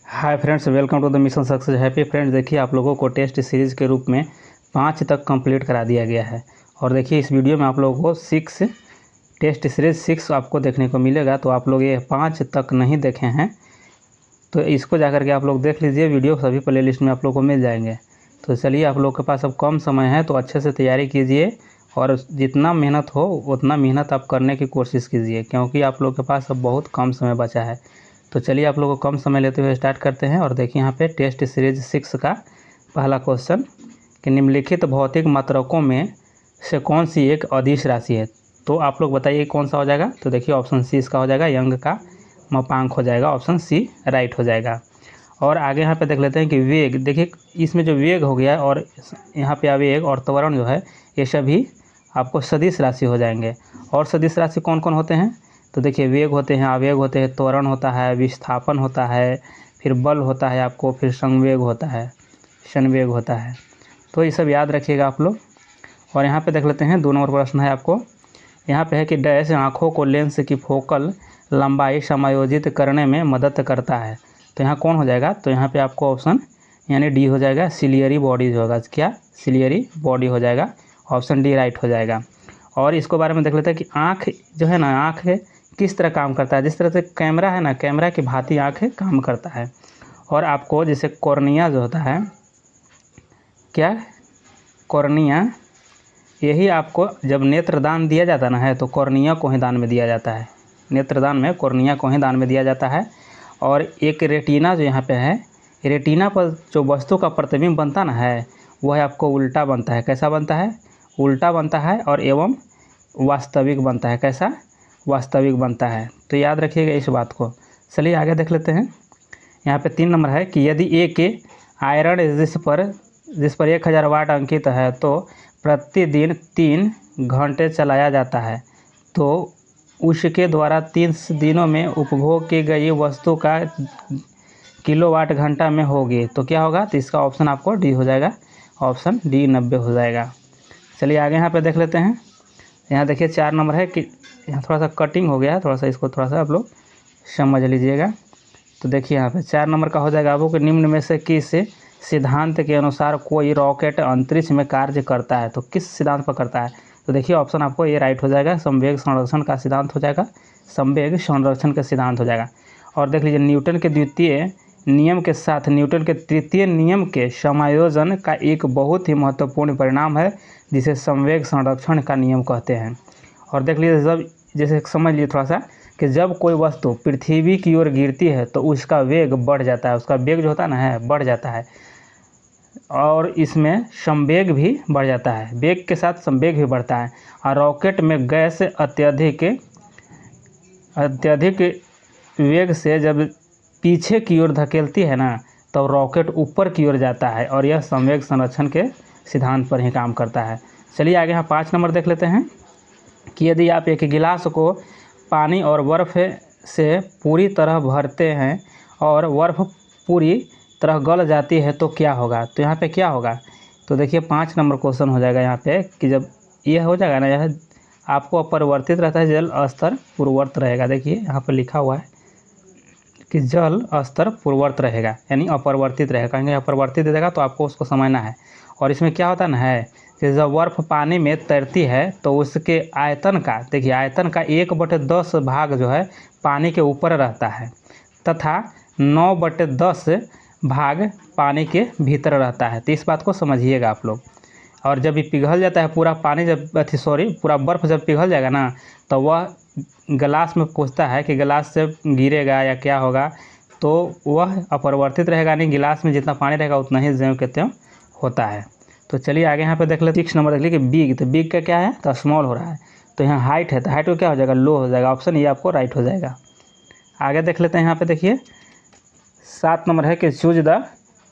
Hi friends, welcome to the mission success happy. Friends, देखिए आप लोगों को टेस्ट सीरीज़ के रूप में 5 तक कंप्लीट करा दिया गया है। और देखिए इस वीडियो में आप लोगों को 6 टेस्ट सीरीज़ 6 आपको देखने को मिलेगा। तो आप लोग ये 5 तक नहीं देखे हैं तो इसको जाकर के आप लोग देख लीजिए। वीडियो सभी प्ले लिस्ट में आप लोग को मिल जाएंगे। तो चलिए, आप लोग के पास अब कम समय है तो अच्छे से तैयारी कीजिए और जितना मेहनत हो उतना मेहनत आप करने की कोशिश कीजिए, क्योंकि आप लोग के पास अब बहुत कम समय बचा है। तो चलिए आप लोगों को कम समय लेते हुए स्टार्ट करते हैं। और देखिए यहाँ पे टेस्ट सीरीज 6 का पहला क्वेश्चन कि निम्नलिखित भौतिक मात्रकों में से कौन सी एक अदिश राशि है। तो आप लोग बताइए कौन सा हो जाएगा। तो देखिए ऑप्शन सी इसका हो जाएगा, यंग का मापांक हो जाएगा। ऑप्शन सी राइट हो जाएगा। और आगे यहाँ पे देख लेते हैं कि वेग। देखिए इसमें जो वेग हो गया और यहाँ पे आवेग और त्वरण जो है ये सभी आपको सदिश राशि हो जाएंगे। और सदिश राशि कौन कौन होते हैं। तो देखिए वेग होते हैं, आवेग होते हैं, त्वरण होता है, विस्थापन होता है, फिर बल होता है आपको, फिर संवेग होता है, संवेग होता है। तो ये सब याद रखिएगा आप लोग। और यहाँ पे देख लेते हैं 2 नंबर प्रश्न है आपको। यहाँ पे है कि डैश आँखों को लेंस की फोकल लंबाई समायोजित करने में मदद करता है। तो यहाँ कौन हो जाएगा। तो यहाँ पे आपको ऑप्शन यानी डी हो जाएगा, सिलियरी बॉडी जो होगा। क्या सिलियरी बॉडी हो जाएगा। ऑप्शन डी राइट हो जाएगा। और इसको बारे में देख लेते हैं कि आँख जो है ना, आँख किस तरह काम करता है। जिस तरह से कैमरा है ना, कैमरा की भांति आँख काम करता है। और आपको जैसे कॉर्निया जो होता है, क्या कॉर्निया, यही आपको जब नेत्रदान दिया जाता ना है तो कॉर्निया को ही दान में दिया जाता है। नेत्रदान में कॉर्निया को ही दान में दिया जाता है। और एक रेटिना जो यहाँ पे है, रेटिना पर जो वस्तु का प्रतिबिंब बनता ना है वह आपको उल्टा बनता है। कैसा बनता है। उल्टा बनता है और एवं वास्तविक बनता है। कैसा वास्तविक बनता है। तो याद रखिएगा इस बात को। चलिए आगे देख लेते हैं। यहाँ पे 3 नंबर है कि यदि एक आयरन जिस पर 1000 वाट अंकित है तो प्रतिदिन 3 घंटे चलाया जाता है, तो उसके द्वारा 30 दिनों में उपभोग की गई वस्तु का किलोवाट घंटा में होगी तो क्या होगा। तो इसका ऑप्शन आपको डी हो जाएगा। ऑप्शन डी 90 हो जाएगा। चलिए आगे यहाँ पे देख लेते हैं। यहाँ देखिए 4 नंबर है कि यहाँ थोड़ा सा कटिंग हो गया है, थोड़ा सा इसको थोड़ा सा आप लोग समझ लीजिएगा। तो देखिए यहाँ पे 4 नंबर का हो जाएगा आपको कि निम्न में से किस सिद्धांत के अनुसार कोई रॉकेट अंतरिक्ष में कार्य करता है। तो किस सिद्धांत पर करता है। तो देखिए ऑप्शन आपको ये राइट हो जाएगा, संवेग संरक्षण का सिद्धांत हो जाएगा। संवेग संरक्षण का सिद्धांत हो जाएगा। और देख लीजिए न्यूटन के द्वितीय नियम के साथ न्यूटन के तृतीय नियम के समायोजन का एक बहुत ही महत्वपूर्ण परिणाम है जिसे संवेग संरक्षण का नियम कहते हैं। और देख लीजिए जब जैसे समझ लीजिए थोड़ा सा कि जब कोई वस्तु पृथ्वी की ओर गिरती है तो उसका वेग बढ़ जाता है, उसका वेग जो होता है ना है बढ़ जाता है। और इसमें संवेग भी बढ़ जाता है, वेग के साथ संवेग भी बढ़ता है। और रॉकेट में गैस अत्यधिक वेग से जब पीछे की ओर धकेलती है ना तो रॉकेट ऊपर की ओर जाता है। और यह संवेग संरक्षण के सिद्धांत पर ही काम करता है। चलिए आगे यहाँ 5 नंबर देख लेते हैं कि यदि आप एक गिलास को पानी और बर्फ़ से पूरी तरह भरते हैं और बर्फ़ पूरी तरह गल जाती है तो क्या होगा। तो यहाँ पे क्या होगा। तो देखिए 5 नंबर क्वेश्चन हो जाएगा यहाँ पे कि जब यह हो जाएगा ना, यह आपको अपरिवर्तित रहता है, जल स्तर पूर्ववर्त रहेगा। देखिए यहाँ पर लिखा हुआ है कि जल स्तर पूर्ववर्त रहेगा, यानी अपरिवर्तित रहेगा। कहेंगे अपरिवर्तित रहेगा तो आपको उसको समझना है। और इसमें क्या होता है कि जब बर्फ़ पानी में तैरती है तो उसके आयतन का, देखिए आयतन का 1/10 भाग जो है पानी के ऊपर रहता है तथा 9/10 भाग पानी के भीतर रहता है। तो इस बात को समझिएगा आप लोग। और जब ये पिघल जाता है पूरा पानी, पूरा बर्फ़ जब पिघल जाएगा ना तो वह गिलास में पूछता है कि गिलास से गिरेगा या क्या होगा। तो वह अपरिवर्तित रहेगा, नहीं गिलास में जितना पानी रहेगा उतना ही ज्यों के त्यों होता है। तो चलिए आगे यहाँ पे देख लेते हैं 6 नंबर देख लीजिए कि बिग। तो बिग का क्या है तो स्मॉल हो रहा है। तो यहाँ हाइट है तो हाइट को क्या हो जाएगा, लो हो जाएगा। ऑप्शन ये आपको राइट हो जाएगा। आगे देख लेते हैं यहाँ पे देखिए 7 नंबर है कि choose the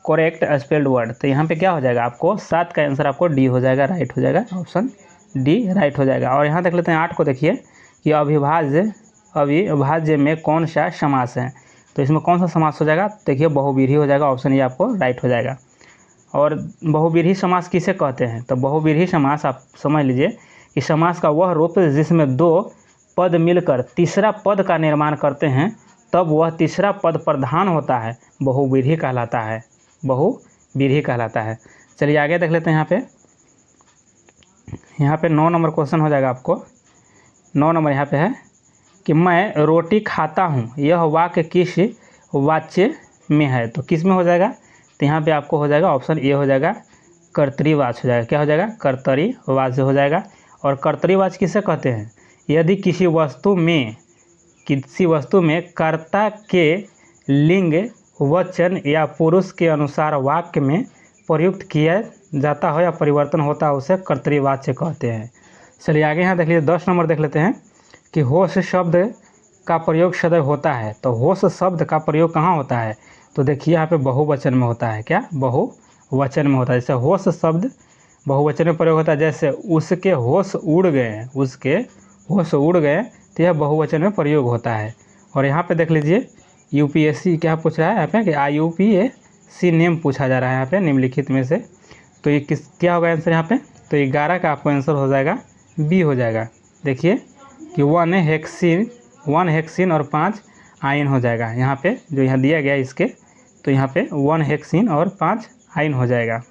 correct spelled word. तो यहाँ पे क्या हो जाएगा आपको 7 का आंसर आपको डी हो जाएगा, राइट हो जाएगा। ऑप्शन डी राइट हो जाएगा। और यहाँ देख लेते हैं 8 को देखिए कि अविभाज्य में कौन सा समास है। तो इसमें कौन सा समास हो जाएगा। देखिए बहुव्रीहि हो जाएगा। ऑप्शन ये आपको राइट हो जाएगा। और बहुव्रीहि समास किसे कहते हैं। तो बहुव्रीहि समास आप समझ लीजिए कि समास का वह रूप जिसमें 2 पद मिलकर तीसरा पद का निर्माण करते हैं तब वह तीसरा पद प्रधान होता है, बहुव्रीहि कहलाता है, बहुव्रीहि कहलाता है। चलिए आगे देख लेते हैं। यहाँ पे 9 नंबर क्वेश्चन हो जाएगा आपको। 9 नंबर यहाँ पे है कि मैं रोटी खाता हूँ, यह वाक्य किस वाच्य में है? तो किस में हो जाएगा? तो यहाँ पे आपको हो जाएगा ऑप्शन ए हो जाएगा, कर्तरीवाच्य हो जाएगा। क्या हो जाएगा? कर्तरीवाच्य हो जाएगा। और कर्तरीवाच्य किसे कहते हैं? यदि किसी वस्तु में कर्ता के लिंग, वचन या पुरुष के अनुसार वाक्य में प्रयुक्त किया जाता हो या परिवर्तन होता है, उसे कर्तरीवाच्य कहते हैं। चलिए आगे यहाँ देख लीजिए, 10 नंबर देख लेते हैं कि होश शब्द का प्रयोग सदैव होता है। तो होश शब्द का प्रयोग कहाँ होता है? तो देखिए यहाँ पे बहुवचन में होता है। क्या? बहुवचन में होता है। जैसे होश शब्द बहुवचन में प्रयोग होता है, जैसे उसके होश उड़ गए, उसके होश उड़ गए, तो यह बहुवचन में प्रयोग होता है। और यहाँ पे देख लीजिए यूपीएससी क्या पूछ रहा है यहाँ पे कि IUPAC नेम पूछा जा रहा है यहाँ पे निम्नलिखित में से। तो ये क्या होगा आंसर यहाँ पे? तो 11 का आपको आंसर हो जाएगा बी हो जाएगा। देखिए कि 1 हेक्सिन और 5 आयन हो जाएगा यहाँ पे, जो यहाँ दिया गया इसके। तो यहाँ पे 1 हेक्सिन और 5 आयन हो जाएगा।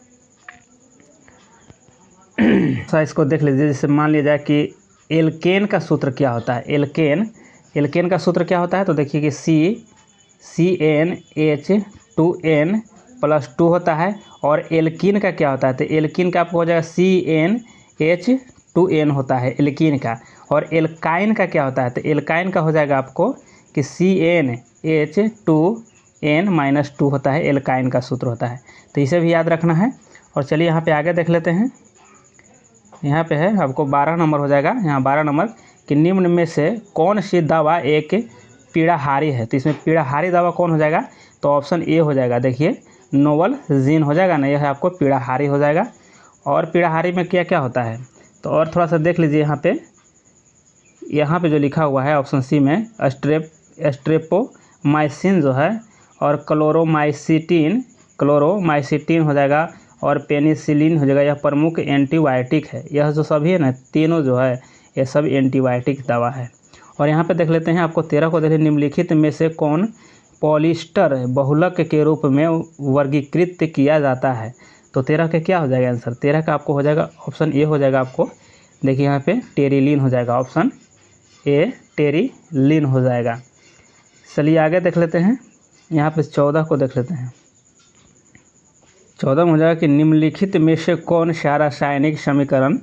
तो इसको देख लीजिए, जैसे मान लिया जाए कि एल्केन का सूत्र क्या होता है? एल्केन का सूत्र क्या होता है? तो देखिए कि CnH2n+2 होता है। और एल्कीन का क्या होता है? तो एल्कीन का आपको हो जाएगा CnH2n होता है एल्कीन का। और एल्काइन का क्या होता है? तो एल्काइन का हो जाएगा आपको कि CnH2n-2 होता है, एल्काइन का सूत्र होता है। तो इसे भी याद रखना है। और चलिए यहाँ पे आगे देख लेते हैं। यहाँ पे है आपको 12 नंबर हो जाएगा। यहाँ 12 नंबर कि निम्न में से कौन सी दवा एक पीड़ाहारी है? तो इसमें पीड़ाहारी दवा कौन हो जाएगा? तो ऑप्शन ए हो जाएगा। देखिए नोवल्जीन हो जाएगा ना, यह आपको पीड़ाहारी हो जाएगा। और पीड़ाहारी में क्या क्या होता है? तो और थोड़ा सा देख लीजिए यहाँ पे जो लिखा हुआ है ऑप्शन सी में, स्ट्रेप्टोमाइसिन जो है, और क्लोरोमाइसिटिन हो जाएगा, और पेनिसिलिन हो जाएगा। यह प्रमुख एंटीबायोटिक है। यह जो सभी है ना, तीनों जो है ये सब एंटीबायोटिक दवा है। और यहाँ पे देख लेते हैं आपको 13 को देखिए, निम्नलिखित में से कौन पॉलिस्टर बहुलक के रूप में वर्गीकृत किया जाता है? तो 13 का क्या हो जाएगा आंसर? 13 का आपको हो जाएगा ऑप्शन ए हो जाएगा आपको। देखिए यहाँ पे टेरिलीन हो जाएगा, ऑप्शन ए टेरिलीन हो जाएगा। चलिए आगे देख लेते हैं। यहाँ पे 14 को देख लेते हैं। 14 में हो जाएगा कि निम्नलिखित में से कौन सा रासायनिक समीकरण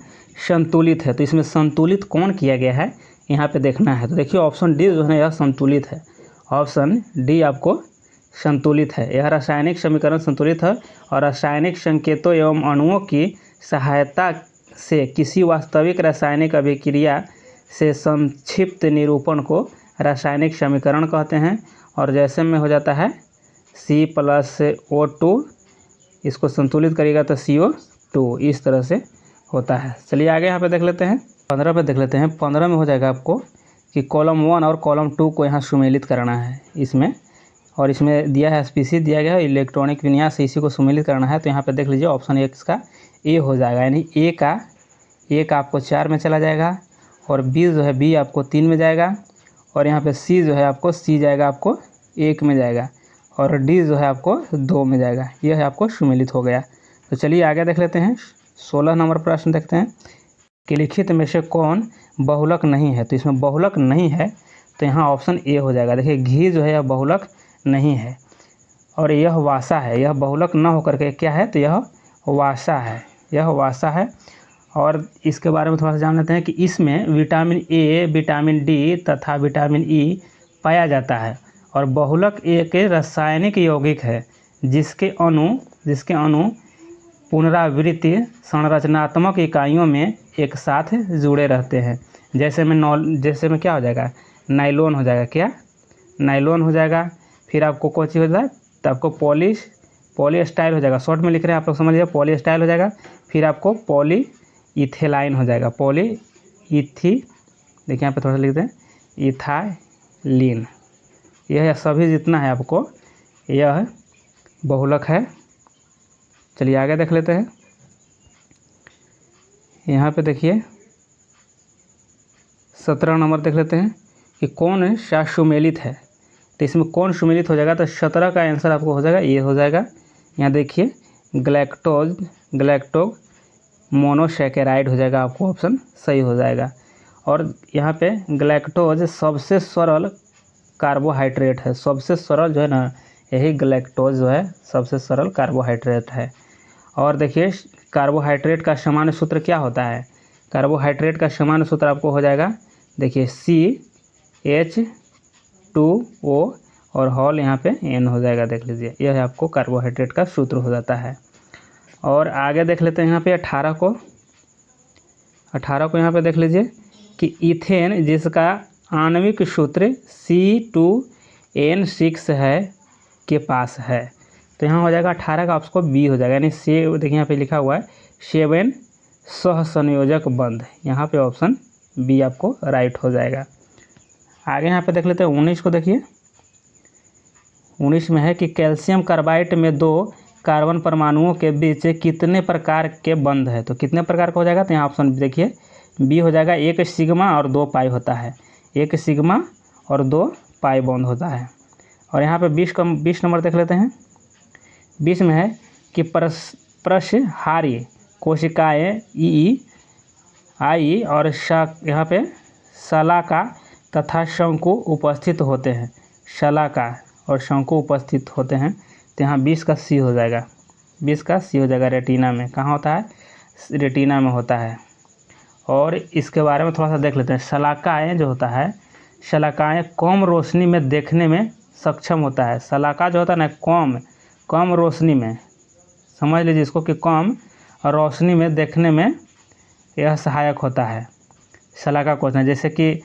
संतुलित है? तो इसमें संतुलित कौन किया गया है यहाँ पे देखना है। तो देखिए ऑप्शन डी जो है यह संतुलित है। ऑप्शन डी आपको संतुलित है। यह रासायनिक समीकरण संतुलित है और रासायनिक संकेतों एवं अणुओं की सहायता से किसी वास्तविक रासायनिक अभिक्रिया से संक्षिप्त निरूपण को रासायनिक समीकरण कहते हैं। और जैसे में हो जाता है C+O2, इसको संतुलित करेगा तो CO2, इस तरह से होता है। चलिए आगे यहाँ पे देख लेते हैं। 15 पे देख लेते हैं। 15 में हो जाएगा आपको कि कॉलम 1 और कॉलम 2 को यहाँ सुमेलित करना है इसमें। और इसमें दिया है स्पीसीज दिया गया है, इलेक्ट्रॉनिक विन्यास, इसी को सुमेलित करना है। तो यहाँ पे देख लीजिए ऑप्शन ए इसका ए हो जाएगा, यानी ए का आपको 4 में चला जाएगा, और बी जो है बी आपको 3 में जाएगा, और यहाँ पे सी जो है आपको सी जाएगा आपको 1 में जाएगा, और डी जो है आपको 2 में जाएगा। यह है आपको सुमेलित हो गया। तो चलिए आगे देख लेते हैं। 16 नंबर प्रश्न देखते हैं कि लिखित में से कौन बहुलक नहीं है? तो इसमें बहुलक नहीं है, तो यहाँ ऑप्शन ए हो जाएगा। देखिए घी जो है यह बहुलक नहीं है, और यह वासा है। यह बहुलक न होकर के क्या है? तो यह वासा है, यह वासा है। और इसके बारे में थोड़ा सा जान लेते हैं कि इसमें विटामिन ए, विटामिन डी तथा विटामिन ई पाया जाता है। और बहुलक एक रासायनिक यौगिक है जिसके अणु पुनरावृत्ति संरचनात्मक इकाइयों में एक साथ जुड़े रहते हैं। जैसे में क्या हो जाएगा? नाइलॉन हो जाएगा। क्या? नाइलॉन हो जाएगा। फिर आपको कौन सी हो जाएगा? तो आपको पॉलीस्टाइल हो जाएगा। शॉर्ट में लिख रहे हैं आप लोग, समझ लीजिए पॉलीस्टाइल हो जाएगा। फिर आपको पॉलीइथेलाइन हो जाएगा। देखिए यहाँ पे थोड़ा सा लिखते हैं इथाइलिन। यह सभी जितना है आपको यह बहुलक है। चलिए आगे देख लेते हैं। यहाँ पे देखिए 17 नंबर देख लेते हैं कि कौन सा सुमेलित है? तो इसमें कौन सुमेलित हो जाएगा? तो 17 का आंसर आपको हो जाएगा, ये हो जाएगा। यहाँ देखिए ग्लैक्टोज मोनोसैकेराइड हो जाएगा, आपको ऑप्शन सही हो जाएगा। और यहाँ पे ग्लैक्टोज सबसे सरल कार्बोहाइड्रेट है, सबसे सरल जो है ना, यही ग्लैक्टोज जो है सबसे सरल कार्बोहाइड्रेट है। और देखिए कार्बोहाइड्रेट का सामान्य सूत्र क्या होता है? कार्बोहाइड्रेट का सामान्य सूत्र आपको हो जाएगा, देखिए CH2O और हॉल यहाँ पे N हो जाएगा, देख लीजिए यह आपको कार्बोहाइड्रेट का सूत्र हो जाता है। और आगे देख लेते हैं यहाँ पे 18 को यहाँ पे देख लीजिए कि इथेन जिसका आणविक सूत्र C2N6 है के पास है, तो यहाँ हो जाएगा 18 का आपको B हो जाएगा, यानी से देखिए यहाँ पे लिखा हुआ है 7 सहसंयोजक बंध, यहाँ पे ऑप्शन B आपको राइट हो जाएगा। आगे यहाँ पे देख लेते हैं 19 को। देखिए 19 में है कि कैल्शियम कार्बाइड में 2 कार्बन परमाणुओं के बीच कितने प्रकार के बंध है? तो कितने प्रकार का हो जाएगा? तो यहाँ ऑप्शन देखिए B हो जाएगा, 1 सिग्मा और 2 पाई होता है, 1 सिग्मा और 2 पाई बॉन्ड होता है। और यहाँ पे 20 नंबर देख लेते हैं। 20 में है कि प्रसहारी कोशिकाएँ आई और यहाँ पे शलाका तथा शंकु उपस्थित होते हैं, शलाका और शंकु उपस्थित होते हैं, तो यहाँ 20 का C हो जाएगा, 20 का C हो जाएगा। रेटिना में कहाँ होता है? रेटिना में होता है। और इसके बारे में थोड़ा सा देख लेते हैं। शलाकाएँ जो होता है, शलाकाएँ कम रोशनी में देखने में सक्षम होता है। शलाका जो होता है ना, कम रोशनी में, समझ लीजिए इसको कि कम रोशनी में देखने में यह सहायक होता है शलाका कोश में। जैसे कि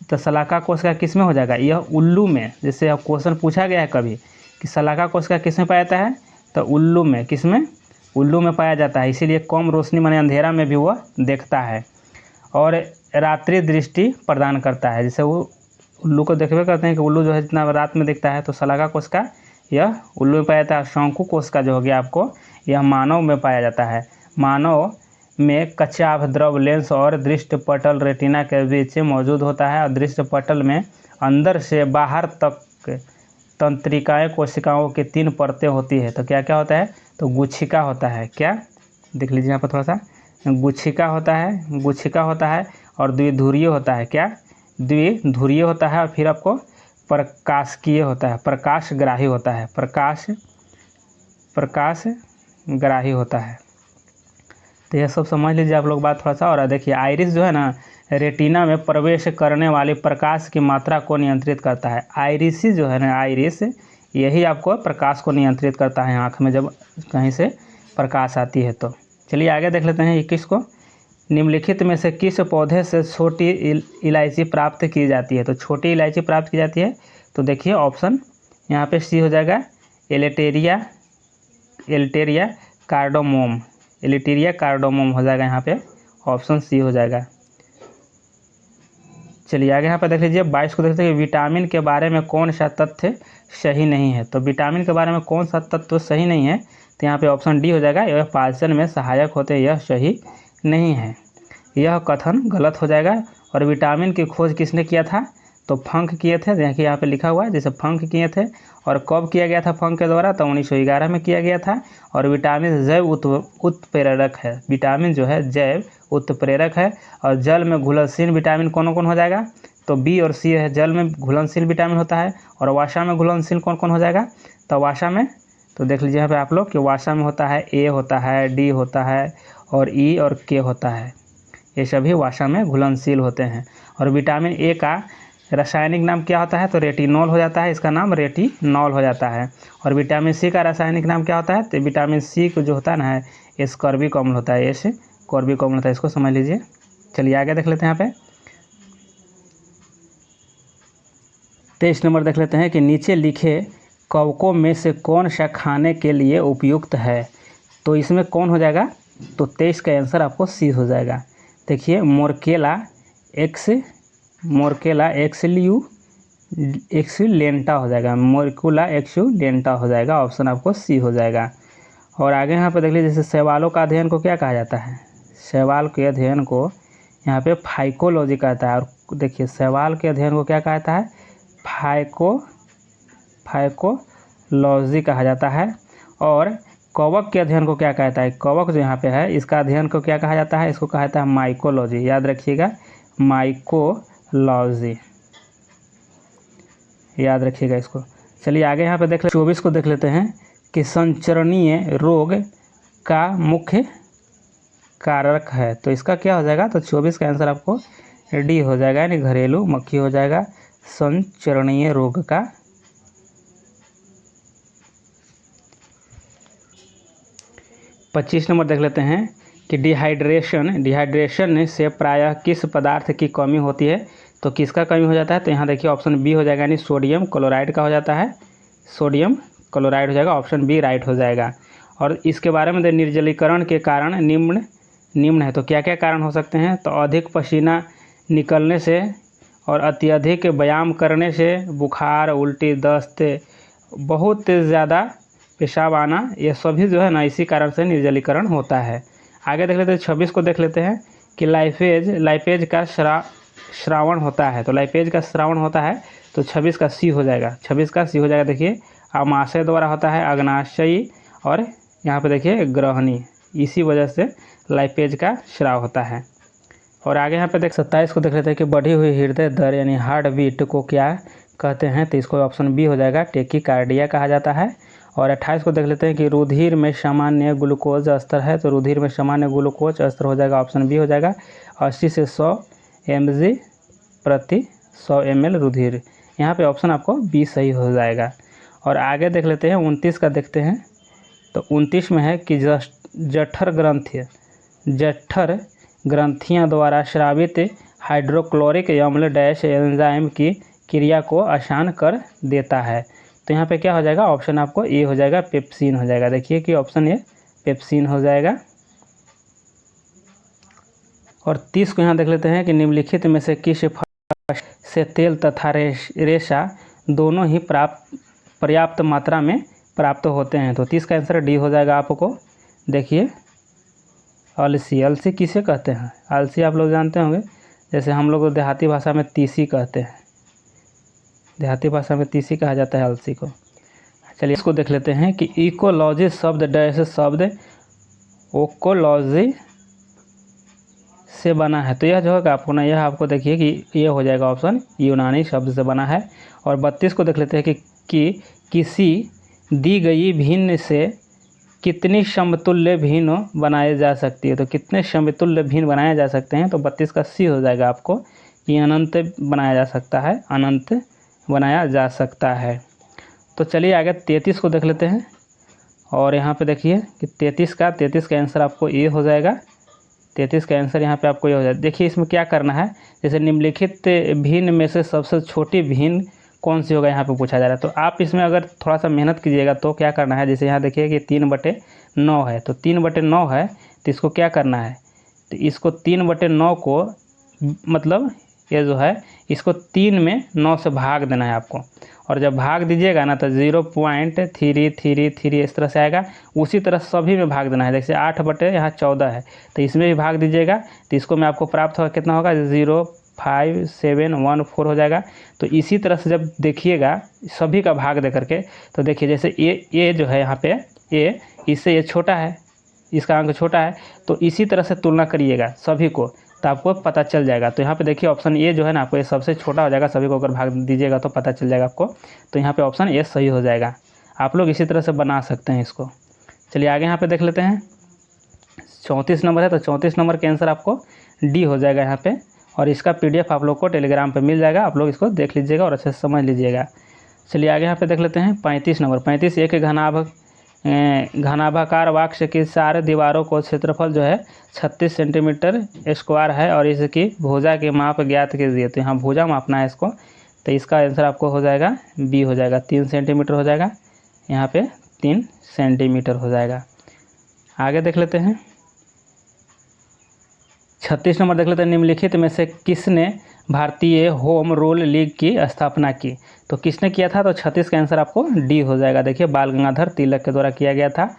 तो शलाका कोशिका किस में हो जाएगा? यह उल्लू में, जैसे क्वेश्चन पूछा गया है कभी कि शलाका कोशिका किस में पाया जाता है, तो उल्लू में, किस में? उल्लू में पाया जाता है, इसीलिए कम रोशनी माने अंधेरा में भी वह देखता है और रात्रि दृष्टि प्रदान करता है। जैसे वो उल्लू को देखबे करते हैं कि उल्लू जो है जितना रात में दिखता है, तो शलाका कोशिका यह उल्लू में पाया जाता है। शंकु कोशिका जो हो गया आपको, यह मानव में पाया जाता है। मानव में कच्चा द्रव लेंस और दृष्टिपटल रेटिना के बीच मौजूद होता है और दृष्टिपटल में अंदर से बाहर तक तंत्रिकाएं कोशिकाओं की 3 परतें होती है। तो क्या क्या होता है? तो गुच्छिका होता है, क्या देख लीजिए यहाँ पर थोड़ा सा, गुच्छिका होता है और द्विध्रुवीय होता है, क्या द्विध्रुवीय होता है। और फिर आपको प्रकाशकीय होता है, प्रकाशग्राही होता है, प्रकाशग्राही होता है। तो यह सब समझ लीजिए आप लोग बात थोड़ा सा। और देखिए आइरिस जो है ना, रेटिना में प्रवेश करने वाले प्रकाश की मात्रा को नियंत्रित करता है। आइरिस जो है ना, आइरिस यही आपको प्रकाश को नियंत्रित करता है आँख में जब कहीं से प्रकाश आती है। तो चलिए आगे देख लेते हैं 21 को। निम्नलिखित में से किस पौधे से छोटी इलायची प्राप्त की जाती है? तो छोटी इलायची प्राप्त की जाती है, तो देखिए ऑप्शन यहाँ पे C हो जाएगा, एल्टेरिया कार्डोमोम हो जाएगा, यहाँ पे ऑप्शन C हो जाएगा। चलिए आगे यहाँ पर देख लीजिए 22 को देखते हैं कि विटामिन के बारे में कौन सा तथ्य सही नहीं है? तो विटामिन के बारे में कौन सा तत्व सही नहीं है? तो यहाँ पे ऑप्शन D हो जाएगा, यह पाचन में सहायक होते हैं, यह सही नहीं है, यह कथन गलत हो जाएगा। और विटामिन की खोज किसने किया था? तो फंक किए थे, देखिए यहाँ पे लिखा हुआ है, जैसे फंक किए थे। और कब किया गया था फंक के द्वारा? तो 1911 में किया गया था। और विटामिन जैव उत्प्रेरक है, विटामिन जो है जैव उत्प्रेरक है। और जल में घुलनशील विटामिन कौन कौन हो जाएगा? तो B और C है, जल में घुलनशील विटामिन होता है। और वसा में घुलनशील कौन कौन हो जाएगा? तो वसा में, तो देख लीजिए यहाँ पे आप लोग कि वसा में होता है A होता है, D होता है और E और K होता है, ये सभी वसा में घुलनशील होते हैं। और विटामिन A का रासायनिक नाम क्या होता है? तो रेटिनॉल हो जाता है, इसका नाम रेटिनॉल हो जाता है। और विटामिन C का रासायनिक नाम क्या होता है? तो विटामिन C को जो होता है ना, एस्कॉर्बिक अम्ल होता है, एस्कॉर्बिक अम्ल होता है, इसको समझ लीजिए। चलिए आगे देख लेते हैं यहाँ पे 23 नंबर देख लेते हैं कि नीचे लिखे कवकों में से कौन सा खाने के लिए उपयुक्त है? तो इसमें कौन हो जाएगा? तो 23 का आंसर आपको C हो जाएगा। देखिए मोरकेला एक्सुलेंटा हो जाएगा, मोरकुला एक्सुलेंटा हो जाएगा, ऑप्शन आपको C हो जाएगा। और आगे यहाँ पे देख लीजिए, जैसे शैवालों का अध्ययन को क्या कहा जाता है? शैवाल के अध्ययन को यहाँ पे फाइकोलॉजी कहता है। और देखिए शैवाल के अध्ययन को क्या कहता है? फाइकोलॉजी कहा जाता है। और कवक के अध्ययन को क्या कहता है, कवक जो यहाँ पे है इसका अध्ययन को क्या कहा जाता है, इसको कहा जाता है माइकोलॉजी। याद रखिएगा, माइकोलॉजी याद रखिएगा इसको। चलिए आगे यहाँ पे देख ले 24 को देख लेते हैं कि संचरणीय रोग का मुख्य कारक है। तो इसका क्या हो जाएगा, तो 24 का आंसर आपको डी हो जाएगा, यानी घरेलू मक्खी हो जाएगा संचरणीय रोग का। 25 नंबर देख लेते हैं कि डिहाइड्रेशन से प्रायः किस पदार्थ की कमी होती है। तो किसका कमी हो जाता है, तो यहाँ देखिए ऑप्शन बी हो जाएगा, यानी सोडियम क्लोराइड का हो जाता है, सोडियम क्लोराइड हो जाएगा, ऑप्शन बी राइट हो जाएगा। और इसके बारे में निर्जलीकरण के कारण निम्न है। तो क्या क्या कारण हो सकते हैं, तो अधिक पसीना निकलने से और अत्यधिक व्यायाम करने से, बुखार, उल्टी, दस्त, बहुत ज़्यादा पेशाब आना, ये सभी जो है ना इसी कारण से निर्जलीकरण होता है। आगे देख लेते हैं 26 को देख लेते हैं कि लाइपेज का श्रावण होता है। तो लाइपेज का श्रावण होता है, तो 26 का सी हो जाएगा, 26 का सी हो जाएगा। देखिए अमाशय द्वारा होता है, अग्नाशयी और यहाँ पे देखिए ग्रहणी, इसी वजह से लाइपेज का स्राव होता है। और आगे यहाँ पे 27 को देख लेते हैं कि बढ़ी हुई हृदय दर यानी हार्ट बीट को क्या कहते हैं। तो इसको ऑप्शन बी हो जाएगा, टेकीकार्डिया कहा जाता है। और 28 को देख लेते हैं कि रुधिर में सामान्य ग्लूकोज स्तर है। तो रुधिर में सामान्य ग्लूकोज स्तर हो जाएगा, ऑप्शन बी हो जाएगा, 80 से 100 mg प्रति 100 ml रुधिर। यहाँ पे ऑप्शन आपको बी सही हो जाएगा। और आगे देख लेते हैं 29 का देखते हैं। तो 29 में है कि जठर ग्रंथियाँ द्वारा स्रावित हाइड्रोक्लोरिक अम्ल डैश एंजाइम की क्रिया को आसान कर देता है। तो यहाँ पे क्या हो जाएगा, ऑप्शन आपको ए हो जाएगा, पेप्सिन हो जाएगा। देखिए कि ऑप्शन ए पेप्सिन हो जाएगा। और 30 को यहाँ देख लेते हैं कि निम्नलिखित में से किस फल से तेल तथा रेशा दोनों ही पर्याप्त मात्रा में प्राप्त होते हैं। तो 30 का आंसर डी हो जाएगा आपको। देखिए अलसी किसे कहते हैं, अलसी आप लोग जानते होंगे, जैसे हम लोग देहाती भाषा में तीसी कहते हैं, देहाती भाषा में तीसी कहा जाता है अलसी को। चलिए इसको देख लेते हैं कि इकोलॉजी शब्द डैश शब्द ओकोलॉजी से बना है। तो यह जो है आपको ना, यह आपको देखिए कि यह हो जाएगा ऑप्शन यूनानी शब्द से बना है। और 32 को देख लेते हैं कि किसी दी गई भिन्न से कितनी समतुल्य भिन्न बनाए जा सकती है। तो कितने समतुल्य भिन्न बनाए जा सकते हैं, तो 32 का सी हो जाएगा आपको कि अनंत बनाया जा सकता है, अनंत बनाया जा सकता है। तो चलिए आगे 33 को देख लेते हैं। और यहाँ पे देखिए कि 33 का आंसर आपको ये हो जाएगा, 33 का आंसर यहाँ पे आपको ये हो जाएगा। देखिए इसमें क्या करना है, जैसे निम्नलिखित भिन्न में से सबसे छोटी भिन्न कौन सी होगा, यहाँ पे पूछा जा रहा है। तो आप इसमें अगर थोड़ा सा मेहनत कीजिएगा तो क्या करना है, जैसे यहाँ देखिए कि 3/9 है, तो 3/9 है, तो इसको क्या करना है, तो इसको 3/9 को मतलब ये जो है इसको 3 में 9 से भाग देना है आपको। और जब भाग दीजिएगा ना तो 0.333 इस तरह से आएगा। उसी तरह सभी में भाग देना है, जैसे 8/14 है, तो इसमें भी भाग दीजिएगा। तो इसको में आपको प्राप्त होगा कितना होगा, 0.5714 हो जाएगा। तो इसी तरह से जब देखिएगा सभी का भाग दे करके, तो देखिए जैसे ये जो है यहाँ पे ये, इससे ये छोटा है, इसका अंक छोटा है, तो इसी तरह से तुलना करिएगा सभी को, तो आपको पता चल जाएगा। तो यहाँ पे देखिए ऑप्शन ए जो है ना आपको ये सबसे छोटा हो जाएगा, सभी को अगर भाग दीजिएगा तो पता चल जाएगा आपको। तो यहाँ पे ऑप्शन ए सही हो जाएगा। आप लोग इसी तरह से बना सकते हैं इसको। चलिए आगे यहाँ पे देख लेते हैं 34 नंबर है, तो 34 नंबर के आंसर आपको डी हो जाएगा यहाँ पे। और इसका PDF आप लोग को टेलीग्राम पे मिल जाएगा, आप लोग इसको देख लीजिएगा और अच्छे से समझ लीजिएगा। चलिए आगे यहाँ पे देख लेते हैं 35 नंबर। 35 एक घनाभाकार वाक्स की 4 दीवारों को क्षेत्रफल जो है 36 सेंटीमीटर स्क्वायर है और इसकी भुजा के माप ज्ञात कीजिए। तो यहाँ भुजा मापना है इसको, तो इसका आंसर आपको हो जाएगा बी हो जाएगा, 3 सेंटीमीटर हो जाएगा, यहाँ पे 3 सेंटीमीटर हो जाएगा। आगे देख लेते हैं 36 नंबर देख लेते हैं, निम्नलिखित में से किसने भारतीय होम रूल लीग की स्थापना की। तो किसने किया था, तो 36 का आंसर आपको डी हो जाएगा। देखिए बाल गंगाधर तिलक के द्वारा किया गया था।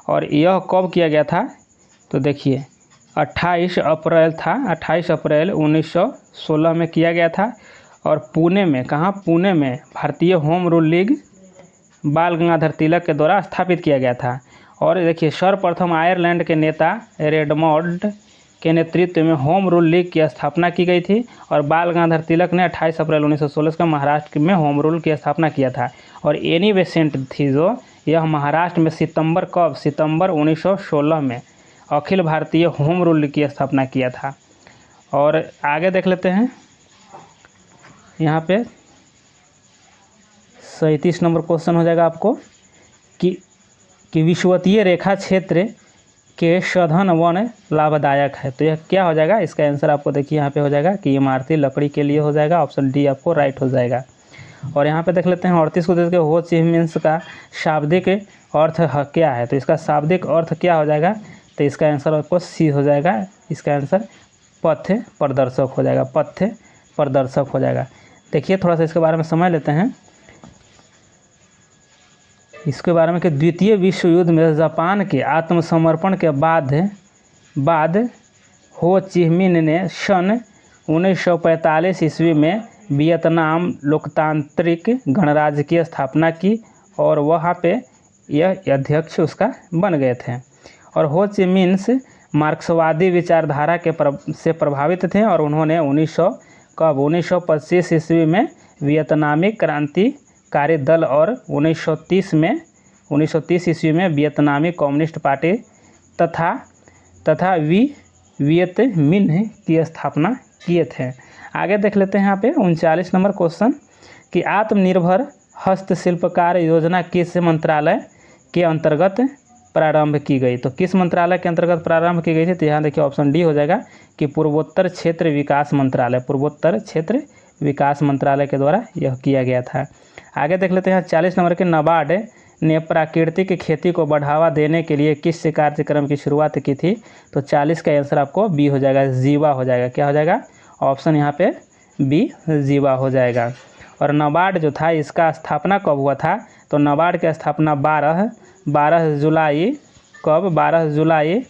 और यह कब किया गया था, तो देखिए 28 अप्रैल था, 28 अप्रैल 1916 में किया गया था। और पुणे में, कहाँ, पुणे में भारतीय होम रूल लीग बाल गंगाधर तिलक के द्वारा स्थापित किया गया था। और देखिए सर्वप्रथम आयरलैंड के नेता रेडमोंड के नेतृत्व में होम रूल लीग की स्थापना की गई थी और बाल गंगाधर तिलक ने 28 अप्रैल 1916 को महाराष्ट्र में होम रूल की स्थापना किया था। और एनी बेसेंट थी जो यह महाराष्ट्र में सितंबर 1916 में अखिल भारतीय होम रूल की स्थापना किया था। और आगे देख लेते हैं यहाँ पे 37 नंबर क्वेश्चन हो जाएगा आपको कि विषुवतीय रेखा क्षेत्र के सघन वन लाभदायक है। तो यह क्या हो जाएगा, इसका आंसर आपको देखिए यहाँ पे हो जाएगा कि इमारती लकड़ी के लिए हो जाएगा। ऑप्शन डी आपको राइट हो जाएगा। और यहाँ पे देख लेते हैं 38 को देख के हो ची मिन्ह का शाब्दिक अर्थ क्या है। तो इसका शाब्दिक अर्थ क्या हो जाएगा, तो इसका आंसर आपको सी हो जाएगा। इसका आंसर पथ प्रदर्शक हो जाएगा, पथ प्रदर्शक हो जाएगा। देखिए थोड़ा सा इसके बारे में समझ लेते हैं इसके बारे में कि द्वितीय विश्व युद्ध में जापान के आत्मसमर्पण के बाद हो ची मिन्ह ने सन 1945 ईस्वी में वियतनाम लोकतांत्रिक गणराज्य की स्थापना की और वहाँ पे यह अध्यक्ष उसका बन गए थे। और हो ची मिन्ह मार्क्सवादी विचारधारा से प्रभावित थे और उन्होंने 1925 ईस्वी में वियतनामी क्रांतिकारी दल और 1930 ईस्वी में वियतनामी कम्युनिस्ट पार्टी तथा वियत मिन्ह की स्थापना किए थे। आगे देख लेते हैं यहाँ पे 39 नंबर क्वेश्चन कि आत्मनिर्भर हस्तशिल्पकार योजना किस मंत्रालय के अंतर्गत प्रारंभ की गई। तो किस मंत्रालय के अंतर्गत प्रारंभ की गई थी, तो यहाँ देखिए ऑप्शन डी हो जाएगा कि पूर्वोत्तर क्षेत्र विकास मंत्रालय के द्वारा यह किया गया था। आगे देख लेते हैं 40 नंबर के नाबार्ड ने प्राकृतिक खेती को बढ़ावा देने के लिए किस कार्यक्रम की शुरुआत की थी। तो 40 का आंसर आपको बी हो जाएगा, जीवा हो जाएगा। क्या हो जाएगा, ऑप्शन यहाँ पे बी जीवा हो जाएगा। और नाबार्ड जो था इसका स्थापना कब हुआ था, तो नाबार्ड की स्थापना 12 जुलाई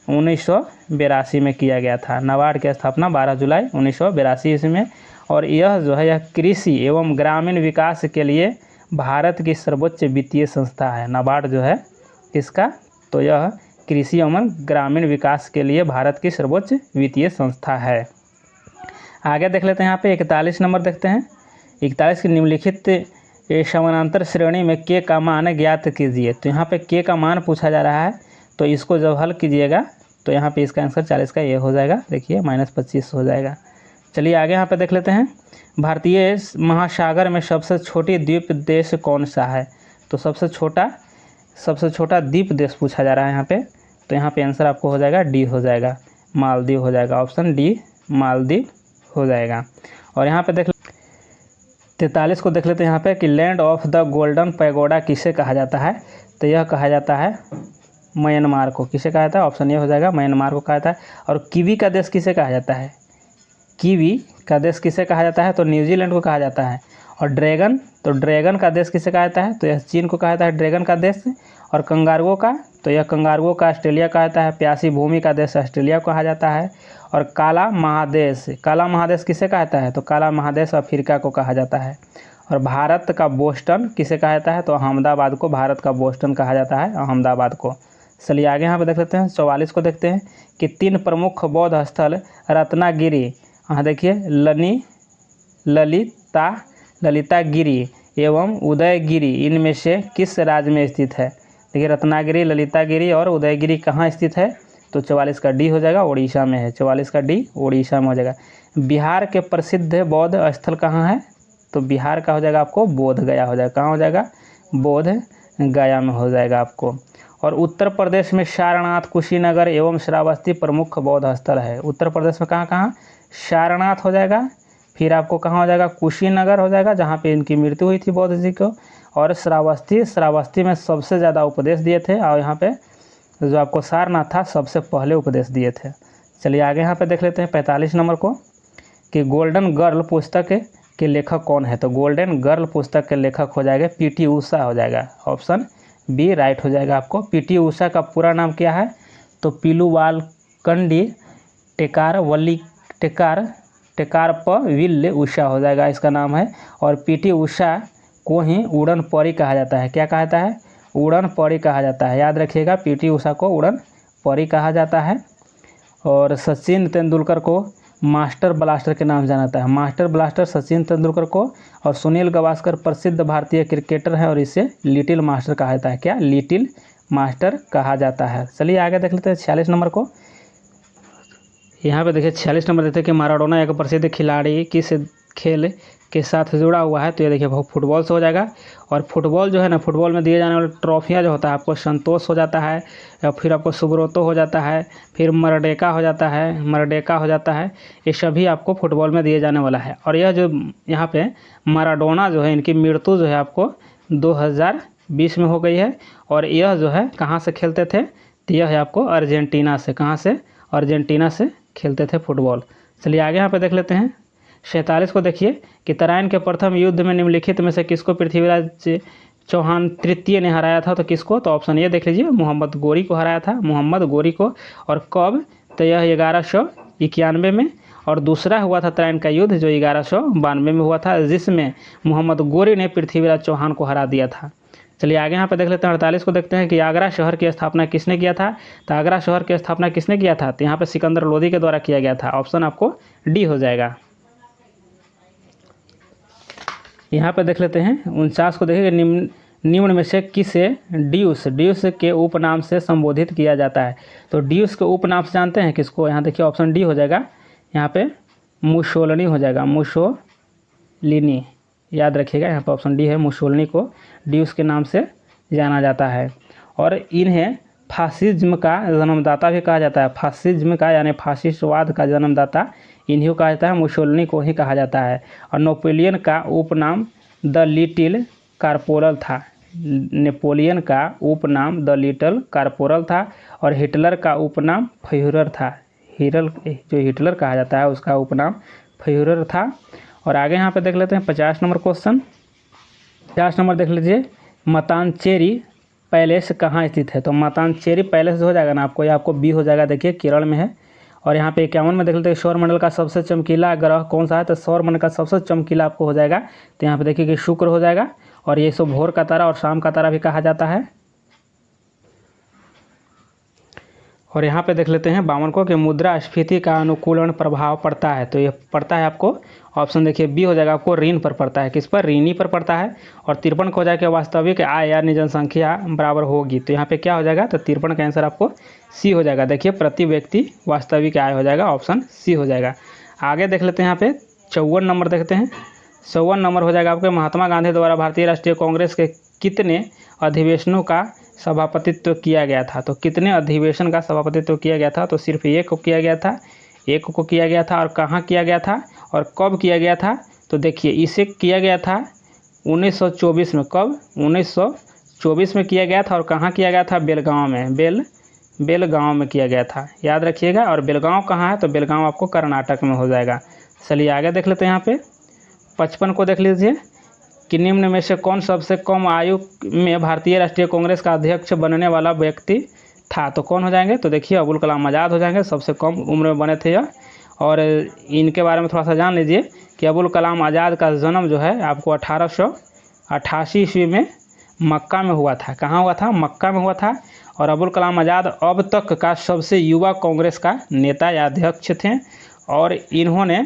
1982 में किया गया था। नाबार्ड की स्थापना 12 जुलाई 1982 ईस्वी में। और यह जो है यह कृषि एवं ग्रामीण विकास के लिए भारत की सर्वोच्च वित्तीय संस्था है। नाबार्ड जो है इसका, तो यह कृषि एवं ग्रामीण विकास के लिए भारत की सर्वोच्च वित्तीय संस्था है। आगे देख लेते हैं यहाँ पे 41 नंबर देखते हैं। 41 की निम्नलिखित समानांतर श्रेणी में के का मान ज्ञात कीजिए। तो यहाँ पे के का मान पूछा जा रहा है, तो इसको जब हल कीजिएगा तो यहाँ पे इसका आंसर 40 का ये हो जाएगा। देखिए -25 हो जाएगा। चलिए आगे यहाँ पे देख लेते हैं भारतीय महासागर में सबसे छोटी द्वीप देश कौन सा है। तो सबसे छोटा द्वीप देश पूछा जा रहा है यहाँ पे। तो यहाँ पे आंसर आपको हो जाएगा डी हो जाएगा, मालदीव हो जाएगा। ऑप्शन डी मालदीव हो जाएगा। और यहाँ पे देख 43 को देख लेते हैं यहाँ पे कि land of the golden pagoda किसे कहा जाता है। तो यह कहा जाता है म्यांमार को। किसे कहा जाता है, ऑप्शन ए हो जाएगा, म्यांमार को कहा जाता है। और कीवी का देश किसे कहा जाता है, कीवी का देश किसे कहा जाता है, तो न्यूजीलैंड को कहा जाता है। और ड्रैगन का देश किसे कहा जाता है, तो यह चीन को कहा जाता है ड्रैगन का देश। और कंगारुओं का, तो यह कंगारुओं का ऑस्ट्रेलिया कहा जाता है। प्यासी भूमि का देश ऑस्ट्रेलिया को कहा जाता है। और काला महादेश किसे कहा जाता है, तो काला महादेश अफ्रीका को कहा जाता है। और भारत का बोस्टन किसे कहा जाता है, तो अहमदाबाद को भारत का बोस्टन कहा जाता है, अहमदाबाद को। चलिए आगे यहाँ पे देख लेते हैं 44 को देखते हैं कि 3 प्रमुख बौद्ध स्थल रत्नागिरी, यहाँ देखिए ललितागिरी एवं उदयगिरी इनमें से किस राज्य में स्थित है। देखिए रत्नागिरी, ललितागिरी और उदयगिरी कहाँ स्थित है, तो 44 का डी हो जाएगा, उड़ीसा में है। 44 का डी उड़ीसा में हो जाएगा। बिहार के प्रसिद्ध बौद्ध स्थल कहाँ है, तो बिहार का हो जाएगा आपको बोध गया हो जाएगा। कहाँ हो जाएगा, बोध गया में हो जाएगा आपको। और उत्तर प्रदेश में सारनाथ, कुशीनगर एवं श्रावस्ती प्रमुख बौद्ध स्थल है। उत्तर प्रदेश में कहाँ सारनाथ हो जाएगा, फिर आपको कहाँ हो जाएगा, कुशीनगर हो जाएगा जहाँ पे इनकी मृत्यु हुई थी बौद्ध जी को। और श्रावस्ती में सबसे ज़्यादा उपदेश दिए थे। और यहाँ पे जो आपको सारनाथ था सबसे पहले उपदेश दिए थे। चलिए आगे यहाँ पे देख लेते हैं 45 नंबर को कि गोल्डन गर्ल पुस्तक के लेखक कौन है। तो गोल्डन गर्ल पुस्तक के लेखक हो जाएगा पीटी उषा हो जाएगा। ऑप्शन बी राइट हो जाएगा आपको। पीटी उषा का पूरा नाम क्या है, तो पिलुवालकंडी टेकारपविल्ले उषा हो जाएगा इसका नाम है। और पीटी उषा को ही उड़न परी कहा जाता है। क्या कहा जाता है? उड़न परी कहा जाता है। याद रखिएगा, पीटी उषा को उड़न परी कहा जाता है। और सचिन तेंदुलकर को मास्टर ब्लास्टर के नाम जाना जाता है। मास्टर ब्लास्टर सचिन तेंदुलकर को। और सुनील गावस्कर प्रसिद्ध भारतीय क्रिकेटर है और इसे लिटिल मास्टर कहा जाता है। क्या? लिटिल मास्टर कहा जाता है। चलिए आगे देख लेते हैं 46 नंबर को। यहाँ पे देखिए 46 नंबर देते हैं कि माराडोना एक प्रसिद्ध खिलाड़ी किस खेल के साथ जुड़ा हुआ है। तो ये देखिए फुटबॉल से हो जाएगा। और फुटबॉल जो है ना, फुटबॉल में दिए जाने वाले ट्रॉफियाँ जो होता है, आपको संतोष हो जाता है, या फिर आपको सुब्रोतो हो जाता है, फिर मरडेका हो जाता है। ये सभी आपको फुटबॉल में दिए जाने वाला है। और यह जो यहाँ पे माराडोना जो है, इनकी मृत्यु जो है आपको 2020 में हो गई है। और यह जो है कहाँ से खेलते थे? तो यह है आपको अर्जेंटीना से। कहाँ से? अर्जेंटीना से खेलते थे फुटबॉल। चलिए आगे यहाँ पे देख लेते हैं 47 को। देखिए कि तराइन के प्रथम युद्ध में निम्नलिखित में से किसको पृथ्वीराज चौहान तृतीय ने हराया था? तो किसको? तो ऑप्शन ए देख लीजिए, मोहम्मद गोरी को हराया था, मोहम्मद गोरी को। और कब? तो यह 1191 में। और दूसरा हुआ था तराइन का युद्ध जो 1192 में हुआ था, जिसमें मोहम्मद गोरी ने पृथ्वीराज चौहान को हरा दिया था। चलिए आगे यहाँ पे देख लेते हैं 48 को। देखते हैं कि आगरा शहर की स्थापना किसने किया था? तो आगरा शहर की स्थापना किसने किया था? तो यहाँ पे सिकंदर लोदी के द्वारा किया गया था। ऑप्शन आपको डी हो जाएगा। यहाँ पे देख लेते हैं 49 को। देखिए निम्न में से किसे ड्यूस के उपनाम से संबोधित किया जाता है? तो ड्यूस के उपनाम से जानते हैं किसको? यहाँ देखिए ऑप्शन डी हो जाएगा। यहाँ पे मुसोलिनी हो जाएगा, मुसोलिनी। याद रखिएगा, यहाँ पर ऑप्शन डी है, मुसोलिनी को ड्यूस के नाम से जाना जाता है। और इन्हें फासिज्म का जन्मदाता भी कहा जाता है। फासिज्म का यानी फासिस्टवाद का जन्मदाता इन्हीं को कहा जाता है, मुसोलिनी को ही कहा जाता है। और नेपोलियन का उपनाम द लिटिल कारपोरल था। नेपोलियन का उपनाम द लिटिल कारपोरल था। और हिटलर का उपनाम फ्यूहरर था। जो हिटलर कहा जाता है उसका उपनाम फ्यूहरर था। और आगे यहाँ पे देख लेते हैं 50 नंबर क्वेश्चन। 50 नंबर देख लीजिए, मतांचेरी पैलेस कहाँ स्थित है? तो मतांचेरी पैलेस हो जाएगा ना आपको, ये आपको बी हो जाएगा। देखिए केरल में है। और यहाँ पे 51 में देख लेते हैं सौरमंडल का सबसे चमकीला ग्रह कौन सा है? तो सौरमंडल का सबसे चमकीला आपको हो जाएगा। तो यहाँ पे देखिए कि शुक्र हो जाएगा। और ये सब भोर का तारा और शाम का तारा भी कहा जाता है। और यहाँ पे देख लेते हैं 52 को कि मुद्रास्फीति का अनुकूलन प्रभाव पड़ता है। तो ये पड़ता है आपको, ऑप्शन देखिए बी हो जाएगा आपको, ऋण पर पड़ता है। किस पर? ऋणी पर पड़ता है। और 53 को हो जाएगा वास्तविक आय यानी जनसंख्या बराबर होगी। तो यहाँ पे क्या हो जाएगा? तो 53 का आंसर आपको सी हो जाएगा। देखिए प्रति व्यक्ति वास्तविक आय हो जाएगा, ऑप्शन सी हो जाएगा। आगे देख लेते हैं यहाँ पे 54 नंबर देखते हैं। 54 नंबर हो जाएगा आपके, महात्मा गांधी द्वारा भारतीय राष्ट्रीय कांग्रेस के कितने अधिवेशनों का सभापतित्व किया गया था? तो कितने अधिवेशन का सभापतित्व किया गया था? तो सिर्फ एक को किया गया था, एक को किया गया था। और कहाँ किया गया था और कब किया गया था? तो देखिए इसे किया गया था 1924 में। कब? 1924 में किया गया था। और कहाँ किया गया था? बेलगांव में। बेलगांव में किया गया था, याद रखिएगा। और बेलगांव कहाँ है? तो बेलगांव आपको कर्नाटक में हो जाएगा। चलिए आगे देख लेते हैं यहाँ पे 55 को देख लीजिए कि निम्न में से कौन सबसे कम आयु में भारतीय राष्ट्रीय कांग्रेस का अध्यक्ष बनने वाला व्यक्ति था? तो कौन हो जाएंगे? तो देखिए अबुल कलाम आज़ाद हो जाएंगे, सबसे कम उम्र में बने थे यह। और इनके बारे में थोड़ा सा जान लीजिए कि अबुल कलाम आज़ाद का जन्म जो है आपको 1888 ईस्वी में मक्का में हुआ था। कहाँ हुआ था? मक्का में हुआ था। और अबुल कलाम आज़ाद अब तक का सबसे युवा कांग्रेस का नेता या अध्यक्ष थे। और इन्होंने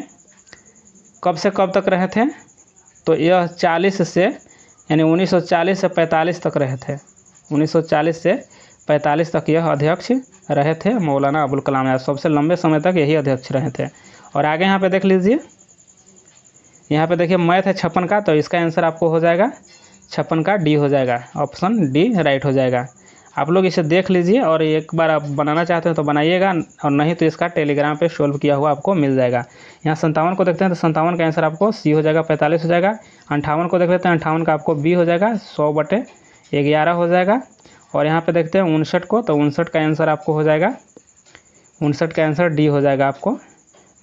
कब से कब तक रहे थे? तो यह 40 से यानी 1940 से 45 तक रहे थे। 1940 से 45 तक यह अध्यक्ष रहे थे मौलाना अबुल कलाम आज़ाद। सबसे लंबे समय तक यही अध्यक्ष रहे थे। और आगे यहाँ पे देख लीजिए, यहाँ पे देखिए मैथ है 56 का। तो इसका आंसर आपको हो जाएगा 56 का डी हो जाएगा, ऑप्शन डी राइट हो जाएगा। आप लोग इसे देख लीजिए और एक बार आप बनाना चाहते हैं तो बनाइएगा, और नहीं तो इसका टेलीग्राम पे सोल्व किया हुआ आपको मिल जाएगा। यहाँ 57 को देखते हैं तो 57 का आंसर आपको सी हो जाएगा, 45 हो जाएगा। 58 को देख लेते हैं, 58 का आपको बी हो जाएगा, 100/11 हो जाएगा। और यहाँ पे देखते हैं 59 को, तो 59 का आंसर आपको हो जाएगा, 59 का आंसर डी हो जाएगा आपको,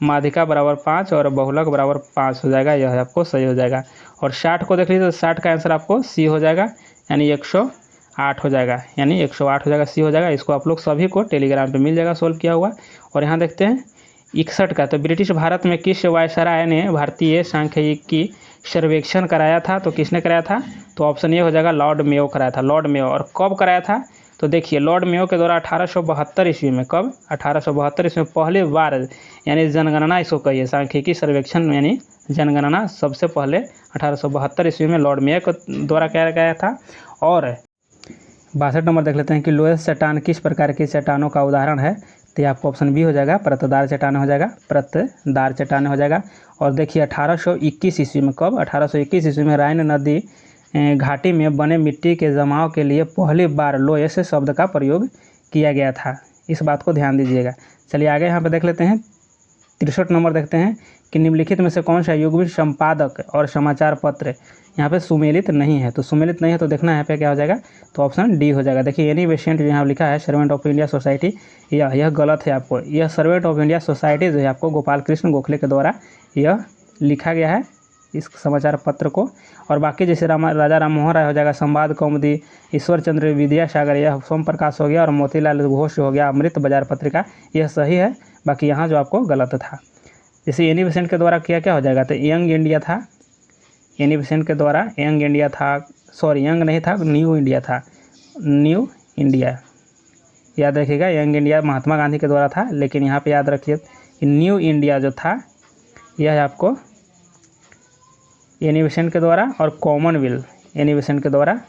माध्यिका बराबर 5 और बहुलक बराबर 5 हो जाएगा, यह आपको सही हो जाएगा। और 60 को देख लीजिए तो 60 का आंसर आपको सी हो जाएगा, यानी 108 हो जाएगा, यानी 108 हो जाएगा, सी हो जाएगा। इसको आप लोग सभी को टेलीग्राम पे मिल जाएगा सोल्व किया हुआ। और यहाँ देखते हैं 61 का, तो ब्रिटिश भारत में किस वायसराय ने भारतीय सांख्यिकी सर्वेक्षण कराया था, तो किसने कराया था? तो ऑप्शन ए हो जाएगा लॉर्ड मेयो कराया था, लॉर्ड मेयो। और कब कराया था? तो देखिए लॉर्ड मेयो के द्वारा 1872 ईस्वी में, कब? 1872 ईस्वी में पहली बार, यानी जनगणना इसको कहिए, सांख्यिकी सर्वेक्षण यानी जनगणना सबसे पहले 1872 ईस्वी में लॉर्ड मेयो के द्वारा कराया गया था। और 62 नंबर देख लेते हैं कि लोहेस चट्टान किस प्रकार की चट्टानों का उदाहरण है? तो ये आपको ऑप्शन बी हो जाएगा, परतदार चट्टान हो जाएगा, परतदार चट्टान हो जाएगा। और देखिए 1821 ईस्वी में, कब? 1821 ईस्वी में राइन नदी घाटी में बने मिट्टी के जमाव के लिए पहली बार लोहेस शब्द का प्रयोग किया गया था। इस बात को ध्यान दीजिएगा। चलिए आगे यहाँ पे देख लेते हैं 63 नंबर देखते हैं कि निम्नलिखित में से कौन सा युग्मित संपादक और समाचार पत्र यहाँ पे सुमेलित नहीं है? तो सुमेलित नहीं है तो देखना यहाँ पे क्या हो जाएगा, तो ऑप्शन डी हो जाएगा। देखिए एनी बेसेंट जो यहाँ लिखा है सर्वेंट ऑफ इंडिया सोसाइटी, यह गलत है आपको। यह सर्वेंट ऑफ इंडिया सोसाइटी जो है आपको गोपाल कृष्ण गोखले के द्वारा यह लिखा गया है इस समाचार पत्र को। और बाकी जैसे राजा राम मोहन राय हो जाएगा संवाद कौमुदी, ईश्वर चंद्र विद्यासागर यह सोम प्रकाश हो गया, और मोतीलाल घोष हो गया अमृत बाजार पत्रिका, यह सही है। बाकी यहाँ जो आपको गलत था। जैसे एनी बेसेंट के द्वारा किया क्या हो जाएगा, तो यंग इंडिया था, एनी बेसेंट के द्वारा यंग इंडिया था, सॉरी यंग नहीं था, न्यू इंडिया था, न्यू इंडिया याद रखिएगा। यंग इंडिया महात्मा गांधी के द्वारा था, लेकिन यहाँ पे याद रखिए कि न्यू इंडिया जो था यह आपको एनी बेसेंट के द्वारा और कॉमनवेल्थ एनी बेसेंट के द्वारा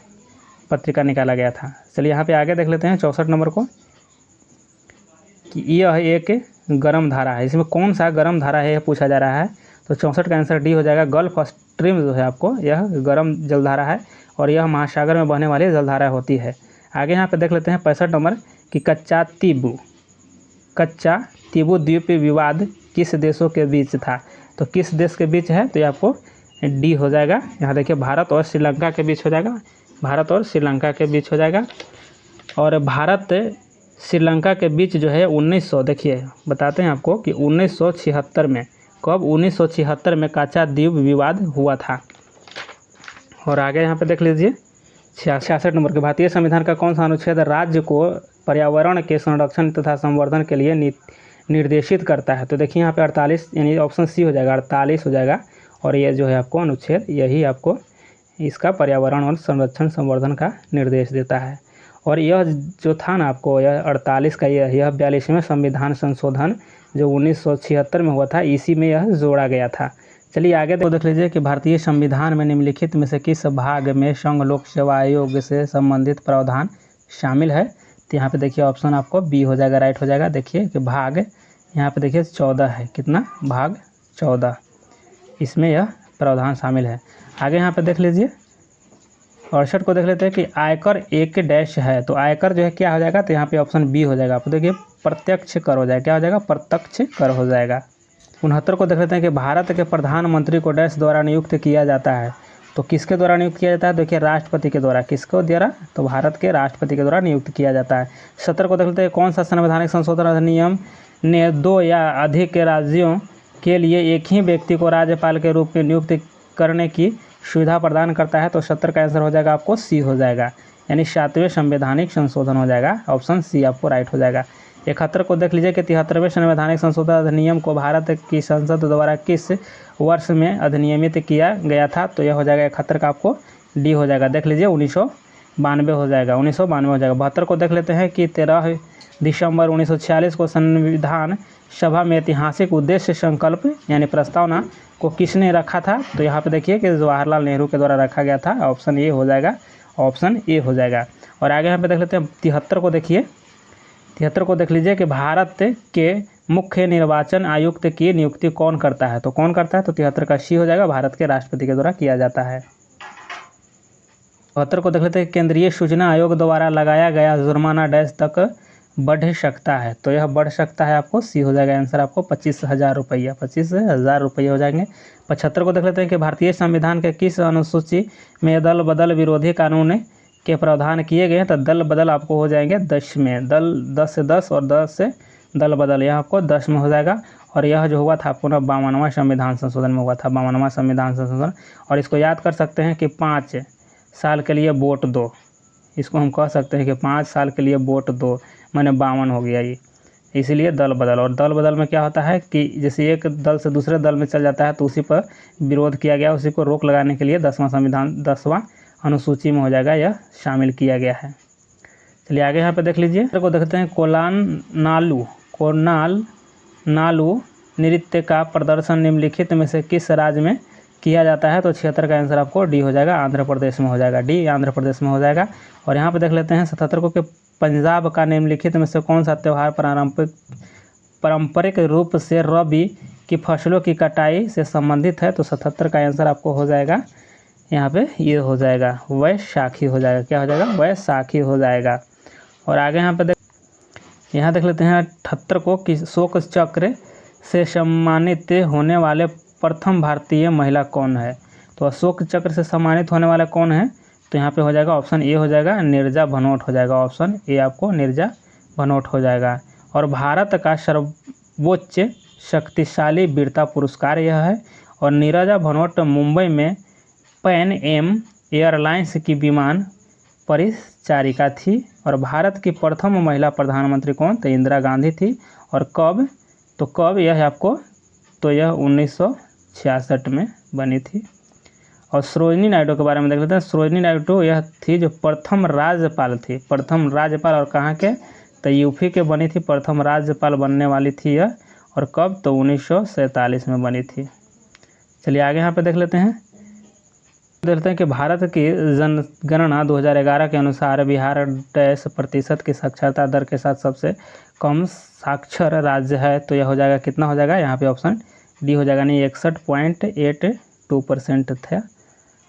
पत्रिका निकाला गया था। चलिए यहाँ पे आगे देख लेते हैं 64 नंबर को कि यह एक गर्म धारा है। इसमें कौन सा गर्म धारा है यह पूछा जा रहा है। तो 64 का आंसर डी हो जाएगा। गल्फ स्ट्रीम जो है आपको यह गर्म जलधारा है, और यह महासागर में बहने वाली जलधारा होती है। आगे यहाँ पे देख लेते हैं 65 नंबर कि कच्चा तीबू द्वीप विवाद किस देशों के बीच था? तो किस देश के बीच है? तो ये आपको डी हो जाएगा। यहाँ देखिए भारत और श्रीलंका के बीच हो जाएगा, भारत और श्रीलंका के बीच हो जाएगा। और भारत श्रीलंका के बीच जो है 1900, देखिए बताते हैं आपको कि 1976 में, कब? 1976 में कच्चा द्वीप विवाद हुआ था। और आगे यहाँ पे देख लीजिए 66 नंबर के भारतीय संविधान का कौन सा अनुच्छेद राज्य को पर्यावरण के संरक्षण तथा संवर्धन के लिए निर्देशित करता है? तो देखिए यहाँ पे 48 यानी ऑप्शन सी हो जाएगा, 48 हो जाएगा। और ये जो है आपको अनुच्छेद यही आपको इसका पर्यावरण और संरक्षण संवर्धन का निर्देश देता है। और यह जो था ना आपको यह 48 का यह 42वें संविधान संशोधन जो 1976 में हुआ था, इसी में यह जोड़ा गया था। चलिए आगे देख लीजिए कि भारतीय संविधान में निम्नलिखित में से किस भाग में संघ लोक सेवा आयोग से संबंधित प्रावधान शामिल है? तो यहाँ पे देखिए ऑप्शन आपको बी हो जाएगा, राइट हो जाएगा। देखिए कि भाग यहाँ पे देखिए 14 है, कितना? भाग 14, इसमें यह प्रावधान शामिल है। आगे यहाँ पे देख लीजिए 68 को देख लेते हैं कि आयकर एक डैश है। तो आयकर जो है क्या हो जाएगा, तो यहाँ पे ऑप्शन बी हो जाएगा। आपको देखिए प्रत्यक्ष कर हो जाएगा, क्या हो जाएगा? प्रत्यक्ष कर हो जाएगा। 69 को देख लेते हैं कि भारत के प्रधानमंत्री को डैश द्वारा नियुक्त किया जाता है। तो किसके द्वारा नियुक्त किया जाता है? देखिए राष्ट्रपति के द्वारा। किसको द्वारा? तो भारत के राष्ट्रपति के द्वारा नियुक्त किया जाता है। 70 को देख लेते हैं कौन सा संवैधानिक संशोधन अधिनियम ने 2 या अधिक राज्यों के लिए एक ही व्यक्ति को राज्यपाल के रूप में नियुक्त करने की सुविधा प्रदान करता है? तो 70 का आंसर हो जाएगा आपको सी हो जाएगा, यानी 7वें संवैधानिक संशोधन हो जाएगा। ऑप्शन सी आपको राइट हो जाएगा। 71 को देख लीजिए कि 73वें संवैधानिक संशोधन अधिनियम को भारत की संसद द्वारा किस वर्ष में अधिनियमित किया गया था? तो यह हो जाएगा 71 का आपको डी हो जाएगा। देख लीजिए 1992 हो जाएगा, 1992 हो जाएगा। 72 को देख लेते हैं कि 13 दिसंबर 1946 को संविधान सभा में ऐतिहासिक उद्देश्य संकल्प यानी प्रस्तावना को किसने रखा था? तो यहाँ पे देखिए कि जवाहरलाल नेहरू के द्वारा रखा गया था। ऑप्शन ए हो जाएगा, ऑप्शन ए हो जाएगा। और आगे यहाँ पे देख लेते हैं 73 को देखिए, 73 को देख लीजिए कि भारत के मुख्य निर्वाचन आयुक्त की नियुक्ति कौन करता है? तो कौन करता है? तो 73 का सी हो जाएगा, भारत के राष्ट्रपति के द्वारा किया जाता है। 72 को देख लेते हैं केंद्रीय सूचना आयोग द्वारा लगाया गया जुर्माना डैश तक बढ़ सकता है? तो यह बढ़ सकता है आपको सी हो जाएगा आंसर आपको 25,000 रुपया, 25,000 रुपये हो जाएंगे। 75 को देख लेते हैं कि भारतीय संविधान के किस अनुसूची में दल बदल विरोधी कानून के प्रावधान किए गए हैं? तो दल बदल आपको हो जाएंगे 10 में, दल 10 से 10 और 10 से दल बदल यह आपको 10 में हो जाएगा। और यह जो हुआ था आपको ना 52वां संविधान संशोधन में हुआ था, 52वां संविधान संशोधन। और इसको याद कर सकते हैं कि 5 साल के लिए वोट दो, इसको हम कह सकते हैं कि 5 साल के लिए वोट दो, मैंने 52 हो गया ये। इसीलिए दल बदल। और दल बदल में क्या होता है कि जैसे एक दल से दूसरे दल में चल जाता है तो उसी पर विरोध किया गया, उसी को रोक लगाने के लिए 10वां अनुसूची में हो जाएगा यह शामिल किया गया है। चलिए आगे यहाँ पे देख लीजिए, को देखते हैं। कोनाल नालू नृत्य का प्रदर्शन निम्नलिखित में से किस राज्य में किया जाता है? तो 76 का आंसर आपको डी हो जाएगा, आंध्र प्रदेश में हो जाएगा, डी आंध्र प्रदेश में हो जाएगा। और यहाँ पे देख लेते हैं 77 को कि पंजाब का निम्नलिखित में से कौन सा त्यौहार पारंपरिक रूप से रबी की फसलों की कटाई से संबंधित है? तो 77 का आंसर आपको हो जाएगा यहाँ पे ये हो जाएगा वैशाखी हो जाएगा। क्या हो जाएगा? वैशाखी हो जाएगा। और आगे यहाँ देख लेते हैं 78 को कि अशोक चक्र से सम्मानित होने वाले प्रथम भारतीय महिला कौन है? तो अशोक चक्र से सम्मानित होने वाला कौन है? तो यहाँ पे हो जाएगा ऑप्शन ए हो जाएगा, नीरजा भनोट हो जाएगा। ऑप्शन ए आपको नीरजा भनोट हो जाएगा। और भारत का सर्वोच्च शक्तिशाली वीरता पुरस्कार यह है। और नीरजा भनोट मुंबई में पैन एम एयरलाइंस की विमान परिचारिका थी। और भारत की प्रथम महिला प्रधानमंत्री कौन? तो इंदिरा गांधी थी। और कब? तो कब यह आपको, तो यह 1966 में बनी थी। और सरोजिनी नायडू के बारे में देख लेते हैं। सरोजिनी नायडू यह थी जो प्रथम राज्यपाल थी, प्रथम राज्यपाल। और कहाँ के? तो यूपी के बनी थी, प्रथम राज्यपाल बनने वाली थी यह। और कब? तो 1947 में बनी थी। चलिए आगे यहाँ पे देख लेते हैं कि भारत की जनगणना 2011 के अनुसार बिहार 10% की साक्षरता दर के साथ सबसे कम साक्षर राज्य है। तो यह हो जाएगा, कितना हो जाएगा? यहाँ पे ऑप्शन डी हो जाएगा, नहीं 61.82% था।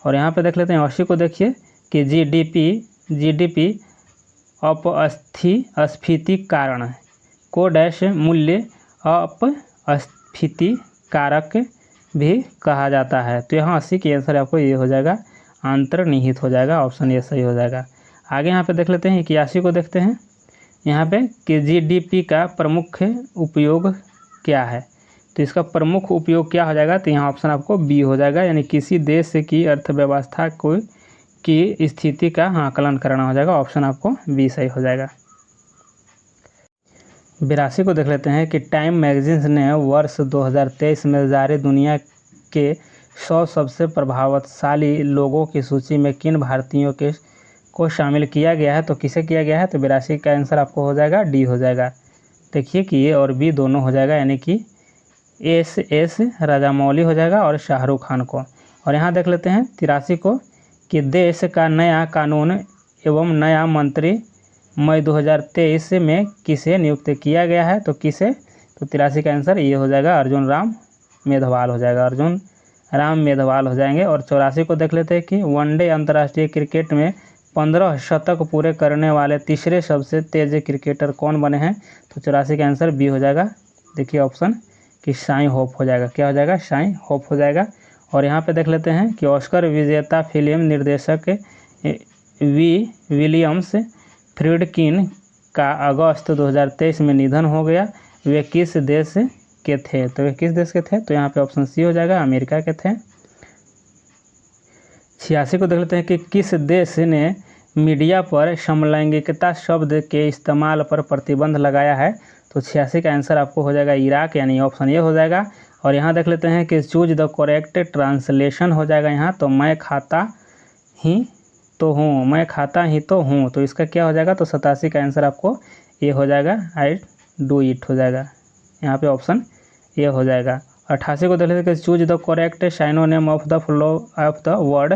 और यहाँ पे देख लेते हैं 80 को देखिए कि जीडीपी अपस्फीति कारण को डैश मूल्य अपस्फीति कारक भी कहा जाता है। तो यहाँ 80 की आंसर आपको ये हो जाएगा, अंतर्निहित हो जाएगा। ऑप्शन ये सही हो जाएगा। आगे यहाँ पे देख लेते हैं 81 को देखते हैं यहाँ पे कि जीडीपी का प्रमुख उपयोग क्या है? तो इसका प्रमुख उपयोग क्या हो जाएगा? तो यहाँ ऑप्शन आपको बी हो जाएगा, यानी किसी देश की अर्थव्यवस्था की स्थिति का आकलन करना हो जाएगा। ऑप्शन आपको बी सही हो जाएगा। 82 को देख लेते हैं कि टाइम मैगजीन ने वर्ष 2023 में जारी दुनिया के 100 सबसे प्रभावशाली लोगों की सूची में किन भारतीयों को शामिल किया गया है? तो किसे किया गया है? तो 82 का आंसर आपको हो जाएगा, डी हो जाएगा। देखिए कि ए और बी दोनों हो जाएगा, यानी कि एस राजामौली हो जाएगा और शाहरुख खान को। और यहाँ देख लेते हैं 83 को कि देश का नया कानून एवं नया मंत्री मई 2023 में किसे नियुक्त किया गया है? तो किसे? तो 83 का आंसर ये हो जाएगा, अर्जुन राम मेघवाल हो जाएगा, अर्जुन राम मेघवाल हो जाएंगे। और 84 को देख लेते हैं कि वनडे अंतर्राष्ट्रीय क्रिकेट में 15 शतक पूरे करने वाले तीसरे सबसे तेज क्रिकेटर कौन बने हैं? तो 84 का आंसर बी हो जाएगा। देखिए ऑप्शन कि शाई होप हो जाएगा। क्या हो जाएगा? शाई होप हो जाएगा। और यहाँ पे देख लेते हैं कि ऑस्कर विजेता फिल्म निर्देशक विलियम्स फ्रीडकिन का अगस्त 2023 में निधन हो गया। वे किस देश के थे? तो वे किस देश के थे? तो यहाँ पे ऑप्शन सी हो जाएगा, अमेरिका के थे। 86 को देख लेते हैं कि किस देश ने मीडिया पर समलैंगिकता शब्द के इस्तेमाल पर प्रतिबंध लगाया है? तो 86 का आंसर आपको हो जाएगा इराक, यानी ऑप्शन ये हो जाएगा। और यहाँ देख लेते हैं कि चूज द करेक्ट ट्रांसलेशन हो जाएगा यहाँ, तो मैं खाता ही तो हूँ, मैं खाता ही तो हूँ। तो इसका क्या हो जाएगा? तो 87 का आंसर आपको ये हो जाएगा, आई डू इट हो जाएगा। यहाँ पे ऑप्शन ये हो जाएगा। 88 को देख लेते हैं कि choose the correct synonym of the word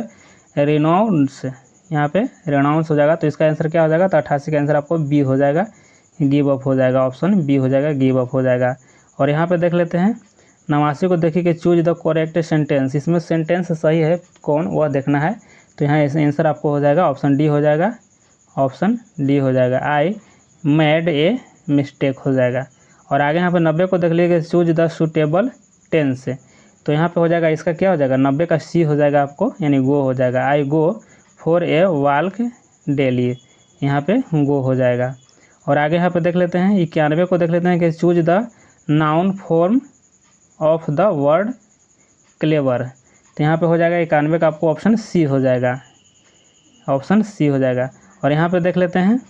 renounce, यहाँ पे रिनाउंस हो जाएगा। तो इसका आंसर क्या हो जाएगा? तो 88 का आंसर आपको बी हो जाएगा, गिव अप हो जाएगा। ऑप्शन बी हो जाएगा, गिव अप हो जाएगा। और यहाँ पे देख लेते हैं 89 को देखिए कि चूज द करेक्ट सेंटेंस, इसमें सेंटेंस सही है कौन वह देखना है। तो यहाँ आंसर आपको हो जाएगा, ऑप्शन डी हो जाएगा, ऑप्शन डी हो जाएगा, आई मेड ए मिस्टेक हो जाएगा। और आगे यहाँ पे 90 को देख लीजिए चूज द सूटेबल टेंस, तो यहाँ पे हो जाएगा, इसका क्या हो जाएगा? 90 का सी हो जाएगा आपको, यानी गो हो जाएगा, I go for a walk daily, यहाँ पे गो हो जाएगा। और आगे यहाँ पे देख लेते हैं 91 को देख लेते हैं कि choose the noun form of the word clever, तो यहाँ पे हो जाएगा 91 का आपको ऑप्शन सी हो जाएगा, ऑप्शन सी हो जाएगा। और यहाँ पे देख लेते हैं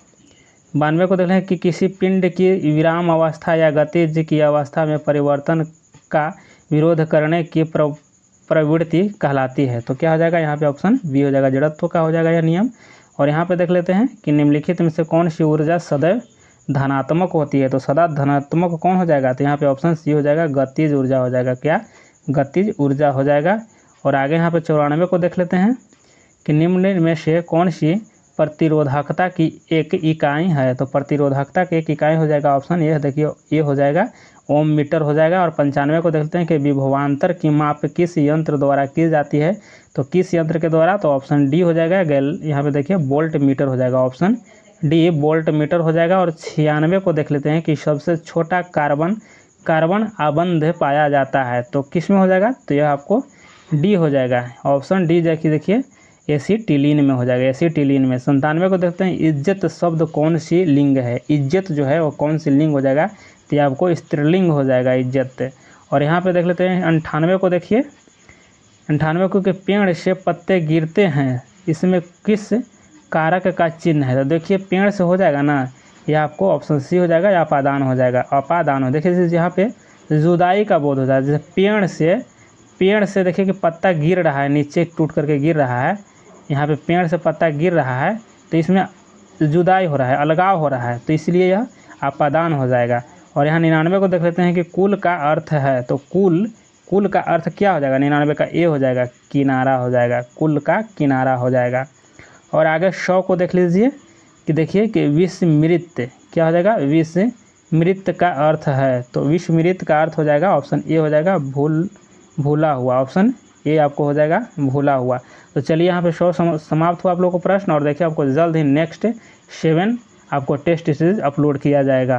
92 को देख लें कि किसी पिंड की विराम अवस्था या गतिज की अवस्था में परिवर्तन का विरोध करने की प्रवृत्ति कहलाती है। तो क्या हो जाएगा यहाँ पे ऑप्शन बी हो जाएगा, जड़त्व का हो जाएगा यह नियम। और यहाँ पे देख लेते हैं कि निम्नलिखित में से कौन सी ऊर्जा सदैव धनात्मक होती है। तो सदा धनात्मक कौन हो जाएगा, तो यहाँ पे ऑप्शन सी हो जाएगा, गतिज ऊर्जा हो जाएगा। क्या, गतिज ऊर्जा हो जाएगा। और आगे यहाँ पे 94 को देख लेते हैं कि निम्न में से कौन सी प्रतिरोधकता की एक इकाई है। तो प्रतिरोधकता की एक इकाई हो जाएगा ऑप्शन ये, देखिए ये हो जाएगा ओम मीटर हो जाएगा। और 95 को देखते हैं कि विभवांतर की माप किस यंत्र द्वारा की जाती है। तो किस यंत्र के द्वारा, तो ऑप्शन डी हो जाएगा, यहाँ पे देखिए वोल्ट मीटर हो जाएगा, ऑप्शन डी वोल्ट मीटर हो जाएगा। और 96 को देख लेते हैं कि सबसे छोटा कार्बन आबंध पाया जाता है। तो किस में हो जाएगा, तो यह आपको डी हो जाएगा, ऑप्शन डी देखिए एसीटिलीन में हो जाएगा, एसीटिलीन में। 97 को देखते हैं इज्जत शब्द कौन सी लिंग है। इज्जत जो है वो कौन सी लिंग हो जाएगा, तो ये आपको स्त्रीलिंग हो जाएगा इज्जत। और यहाँ पे देख लेते हैं 98 को, देखिए 98 को कि पेड़ से पत्ते गिरते हैं, इसमें किस कारक का चिन्ह है। तो देखिए पेड़ से हो जाएगा ना, यह आपको ऑप्शन सी हो जाएगा, या अपादान हो जाएगा, अपादान हो। देखिए जैसे यहाँ पे जुदाई का बोध हो जाएगा, जैसे पेड़ से देखिए कि पत्ता गिर रहा है, नीचे टूट करके गिर रहा है, यहाँ पे पेड़ से पत्ता गिर रहा है, तो इसमें जुदाई हो रहा है, अलगाव हो रहा है, तो इसलिए यह अपादान हो जाएगा। और यहाँ 99 को देख लेते हैं कि कुल का अर्थ है। तो कुल का अर्थ क्या हो जाएगा, 99 का ए हो जाएगा, किनारा हो जाएगा, कुल का किनारा हो जाएगा। और आगे 100 को देख लीजिए कि देखिए कि विस्मृत क्या हो जाएगा, विस्मृत का अर्थ है। तो विस्मृत का अर्थ हो जाएगा ऑप्शन ए हो जाएगा, भूला हुआ, ऑप्शन ए आपको हो जाएगा भूला हुआ। तो चलिए यहाँ पे 100 समाप्त हुआ आप लोगों को प्रश्न। और देखिए आपको जल्द ही नेक्स्ट 7 आपको टेस्ट सीरीज अपलोड किया जाएगा।